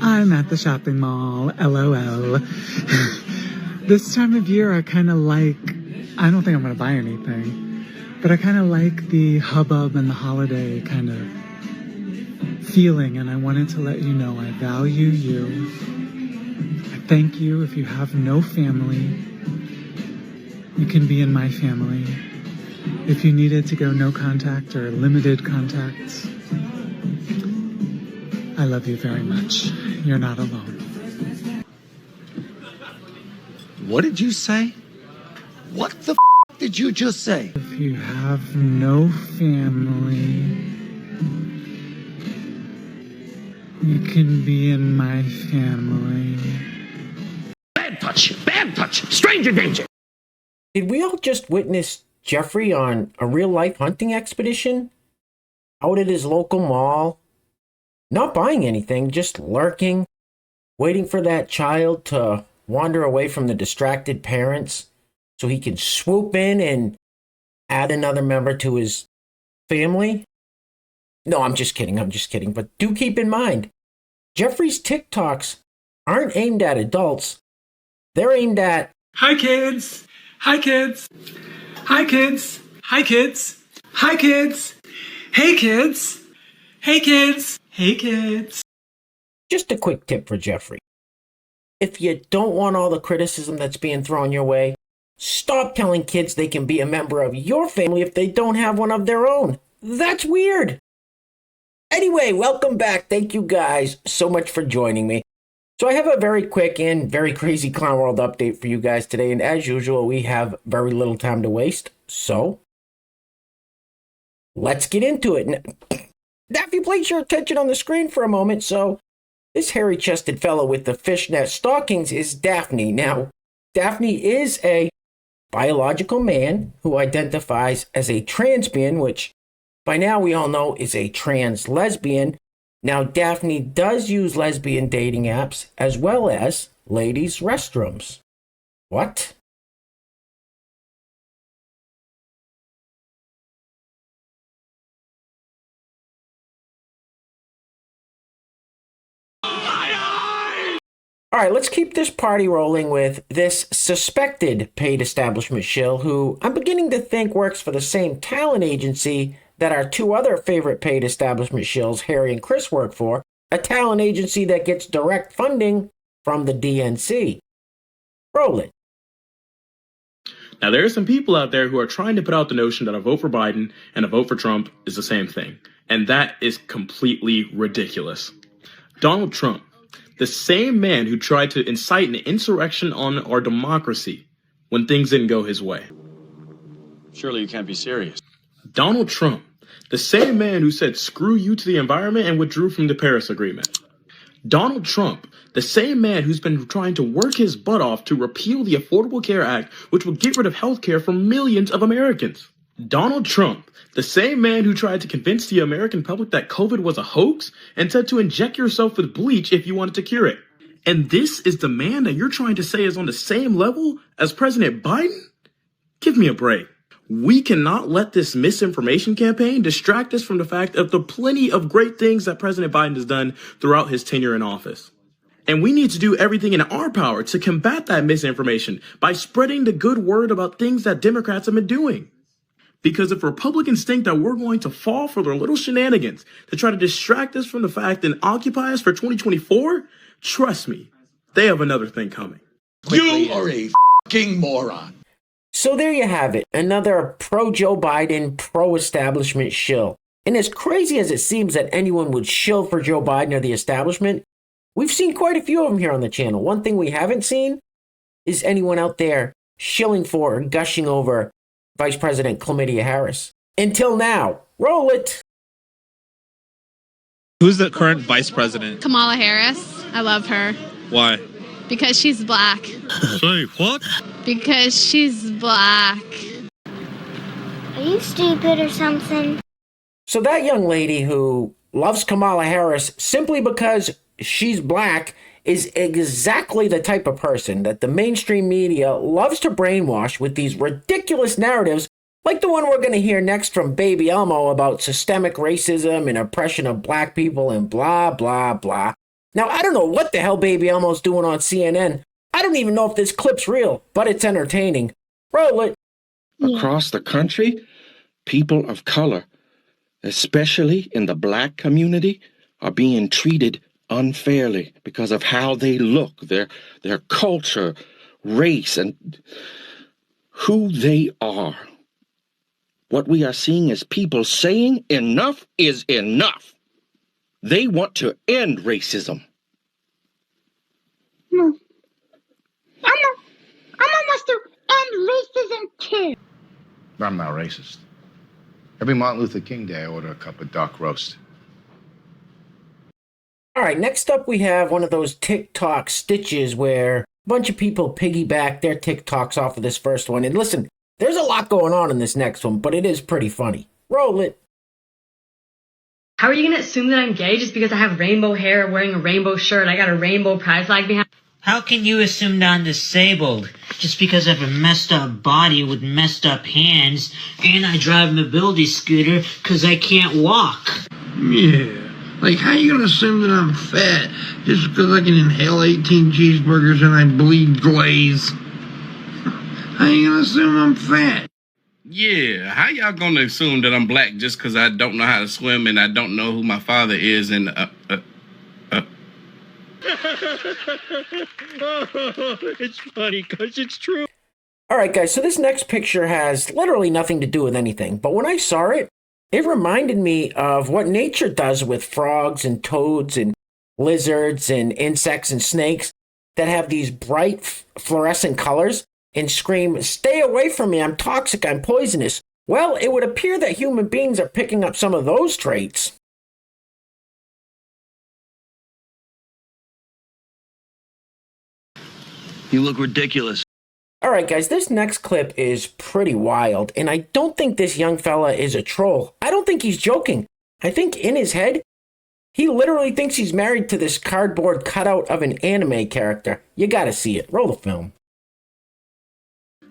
I'm at the shopping mall, LOL. This time of year, I don't think I'm going to buy anything, but I kind of like the hubbub and the holiday kind of feeling, and I wanted to let you know I value you. I thank you. If you have no family, you can be in my family. If you needed to go no contact or limited contacts, I love you very much. You're not alone. What did you say? What the did you just say? If you have no family, you can be in my family. Bad touch, stranger danger. Did we all just witness Jeffrey on a real-life hunting expedition? Out at his local mall? Not buying anything, just lurking, waiting for that child to wander away from the distracted parents so he can swoop in and add another member to his family? No, I'm just kidding. But do keep in mind, Jeffrey's TikToks aren't aimed at adults. They're aimed at... Hi, kids. Hi, kids. Hi, kids. Hi, kids. Hi, kids. Hey, kids. Hey, kids. Hey, kids. Just a quick tip for Jeffrey. If you don't want all the criticism that's being thrown your way, stop telling kids they can be a member of your family if they don't have one of their own. That's weird. Anyway, welcome back. Thank you guys so much for joining me. So I have a very quick and very crazy Clown World update for you guys today. And as usual, we have very little time to waste. So let's get into it. Now, if you place your attention on the screen for a moment, so this hairy-chested fellow with the fishnet stockings is Daphne. Now, Daphne is a biological man who identifies as a transbian, which by now we all know is a trans lesbian. Now, Daphne does use lesbian dating apps as well as ladies' restrooms. What? All right, let's keep this party rolling with this suspected paid establishment shill who I'm beginning to think works for the same talent agency that our two other favorite paid establishment shills, Harry and Chris, work for, a talent agency that gets direct funding from the DNC. Roll it. Now, there are some people out there who are trying to put out the notion that a vote for Biden and a vote for Trump is the same thing, and that is completely ridiculous. Donald Trump, the same man who tried to incite an insurrection on our democracy when things didn't go his way. Surely you can't be serious. Donald Trump, the same man who said screw you to the environment and withdrew from the Paris Agreement. Donald Trump, the same man who's been trying to work his butt off to repeal the Affordable Care Act, which will get rid of health care for millions of Americans. Donald Trump, the same man who tried to convince the American public that COVID was a hoax and said to inject yourself with bleach if you wanted to cure it. And this is the man that you're trying to say is on the same level as President Biden? Give me a break. We cannot let this misinformation campaign distract us from the fact of the plenty of great things that President Biden has done throughout his tenure in office. And we need to do everything in our power to combat that misinformation by spreading the good word about things that Democrats have been doing. Because if Republicans think that we're going to fall for their little shenanigans to try to distract us from the fact and occupy us for 2024, trust me, they have another thing coming. You are a fucking moron. So there you have it, another pro-Joe Biden, pro-establishment shill. And as crazy as it seems that anyone would shill for Joe Biden or the establishment, we've seen quite a few of them here on the channel. One thing we haven't seen is anyone out there shilling for or gushing over Vice President Chlamydia Harris. Until now, roll it. Who's the current vice president? Kamala Harris. I love her. Why? Because she's black. Say what? Because she's black. Are you stupid or something? So that young lady who loves Kamala Harris simply because she's black is exactly the type of person that the mainstream media loves to brainwash with these ridiculous narratives like the one we're going to hear next from Baby Elmo about systemic racism and oppression of black people and blah, blah, blah. Now, I don't know what the hell Baby Elmo's doing on CNN. I don't even know if this clip's real, but it's entertaining. Roll it. Across the country, people of color, especially in the black community, are being treated unfairly because of how they look, their culture, race, and who they are. What we are seeing is people saying enough is enough. They want to end racism. No. I'm almost to end racism too. I'm not racist. Every Martin Luther King Day, I order a cup of dark roast. All right, next up we have one of those TikTok stitches where a bunch of people piggyback their TikToks off of this first one. And listen, there's a lot going on in this next one, but it is pretty funny. Roll it. How are you going to assume that I'm gay just because I have rainbow hair, wearing a rainbow shirt, I got a rainbow pride flag behind? How can you assume that I'm disabled just because I have a messed up body with messed up hands and I drive a mobility scooter because I can't walk? Yeah. Like, how you gonna assume that I'm fat just because I can inhale 18 cheeseburgers and I bleed glaze? How you gonna assume I'm fat? Yeah, how y'all gonna assume that I'm black just because I don't know how to swim and I don't know who my father is and It's funny because it's true. All right, guys, so this next picture has literally nothing to do with anything, but when I saw it, it reminded me of what nature does with frogs and toads and lizards and insects and snakes that have these bright fluorescent colors and scream, "Stay away from me, I'm toxic, I'm poisonous." Well, it would appear that human beings are picking up some of those traits. You look ridiculous. All right, guys, this next clip is pretty wild, and I don't think this young fella is a troll. I don't think he's joking. I think in his head, he literally thinks he's married to this cardboard cutout of an anime character. You gotta see it. Roll the film.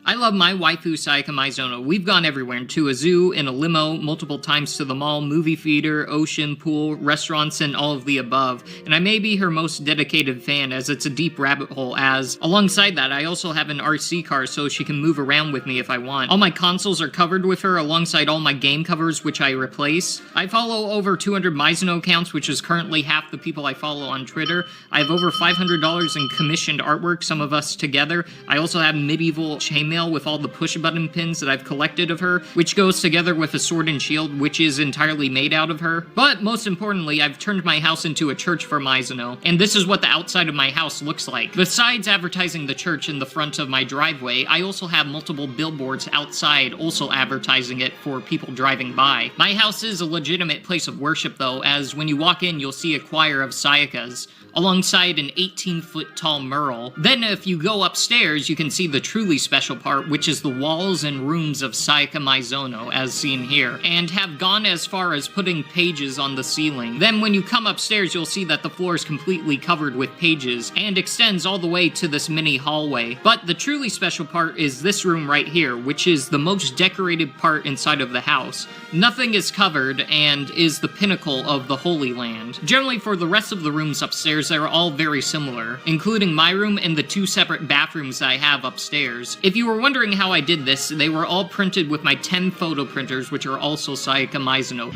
I love my waifu Sayaka Maizono. We've gone everywhere, to a zoo, in a limo, multiple times to the mall, movie theater, ocean, pool, restaurants, and all of the above. And I may be her most dedicated fan, as it's a deep rabbit hole, as alongside that, I also have an RC car so she can move around with me if I want. All my consoles are covered with her, alongside all my game covers, which I replace. I follow over 200 Maizono accounts, which is currently half the people I follow on Twitter. I have over $500 in commissioned artwork, some of us together. I also have medieval chainmail with all the push-button pins that I've collected of her, which goes together with a sword and shield, which is entirely made out of her. But most importantly, I've turned my house into a church for Maizono, and this is what the outside of my house looks like. Besides advertising the church in the front of my driveway, I also have multiple billboards outside also advertising it for people driving by. My house is a legitimate place of worship though, as when you walk in, you'll see a choir of Sayakas, alongside an 18-foot tall mural. Then if you go upstairs, you can see the truly special part, which is the walls and rooms of Sayaka Maizono, as seen here, and have gone as far as putting pages on the ceiling. Then when you come upstairs, you'll see that the floor is completely covered with pages, and extends all the way to this mini hallway. But the truly special part is this room right here, which is the most decorated part inside of the house. Nothing is covered, and is the pinnacle of the Holy Land. Generally, for the rest of the rooms upstairs, they're all very similar, including my room and the 2 separate bathrooms I have upstairs. If you were wondering how I did this, they were all printed with my 10 photo printers, which are also Sayaka Maizono.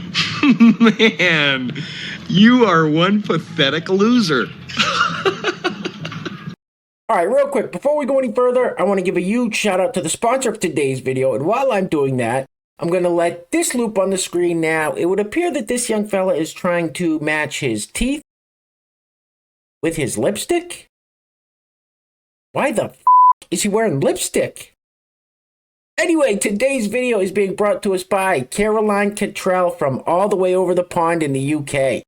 Man, you are one pathetic loser. All right, real quick, before we go any further, I want to give a huge shout out to the sponsor of today's video, and while I'm doing that, I'm going to let this loop on the screen now. It would appear that this young fella is trying to match his teeth with his lipstick? Why the f*** is he wearing lipstick? Anyway, today's video is being brought to us by Caroline Cottrell from all the way over the pond in the UK.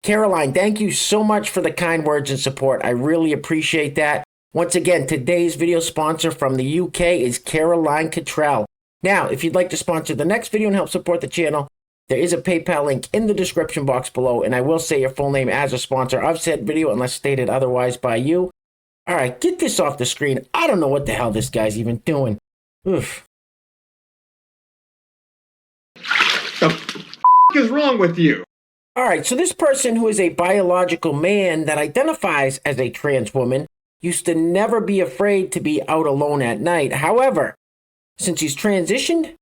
Caroline, thank you so much for the kind words and support. I really appreciate that. Once again, today's video sponsor from the UK is Caroline Cottrell. Now, if you'd like to sponsor the next video and help support the channel, there is a PayPal link in the description box below, and I will say your full name as a sponsor of said video unless stated otherwise by you. All right, get this off the screen. I don't know what the hell this guy's even doing. Oof. The f*** is wrong with you? All right, so this person who is a biological man that identifies as a trans woman used to never be afraid to be out alone at night. However, since he's transitioned,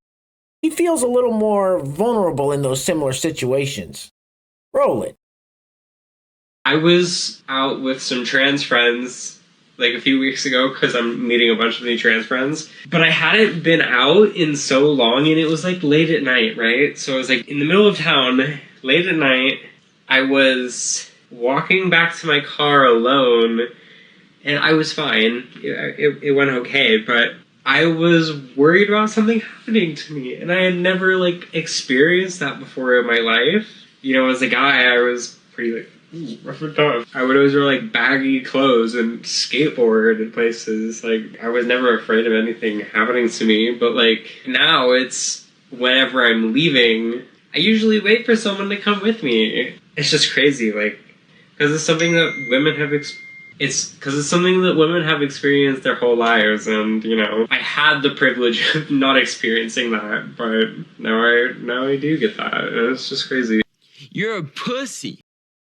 he feels a little more vulnerable in those similar situations. Roll it. I was out with some trans friends like a few weeks ago because I'm meeting a bunch of new trans friends. But I hadn't been out in so long, and it was like late at night, right? So I was like in the middle of town, late at night. I was walking back to my car alone, and I was fine. It went okay, but I was worried about something happening to me, and I had never like experienced that before in my life. You know, as a guy, I was pretty like rough and tough. I would always wear like baggy clothes and skateboard in places. Like, I was never afraid of anything happening to me, but like now it's whenever I'm leaving, I usually wait for someone to come with me. It's just crazy, like, because it's something that women have experienced their whole lives, and you know, I had the privilege of not experiencing that, but now I do get that, and it's just crazy. You're a pussy.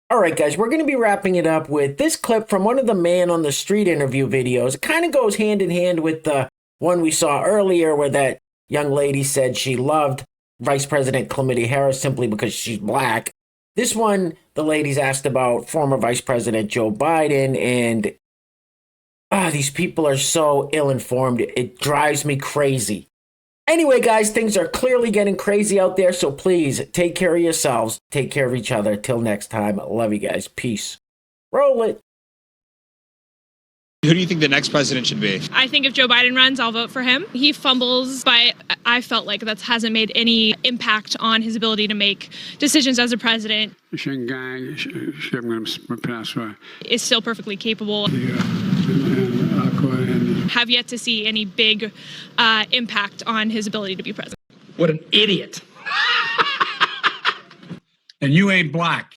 All right, guys, we're going to be wrapping it up with this clip from one of the Man on the Street interview videos. It kind of goes hand in hand with the one we saw earlier where that young lady said she loved Vice President Kamala Harris simply because she's black. This one, the ladies asked about former Vice President Joe Biden, and these people are so ill-informed. It drives me crazy. Anyway, guys, things are clearly getting crazy out there, so please take care of yourselves. Take care of each other. Till next time, love you guys. Peace. Roll it. Who do you think the next president should be? I think if Joe Biden runs, I'll vote for him. He fumbles, but I felt like that hasn't made any impact on his ability to make decisions as a president. Is still perfectly capable. Have yet to see any big impact on his ability to be president. What an idiot. And you ain't black.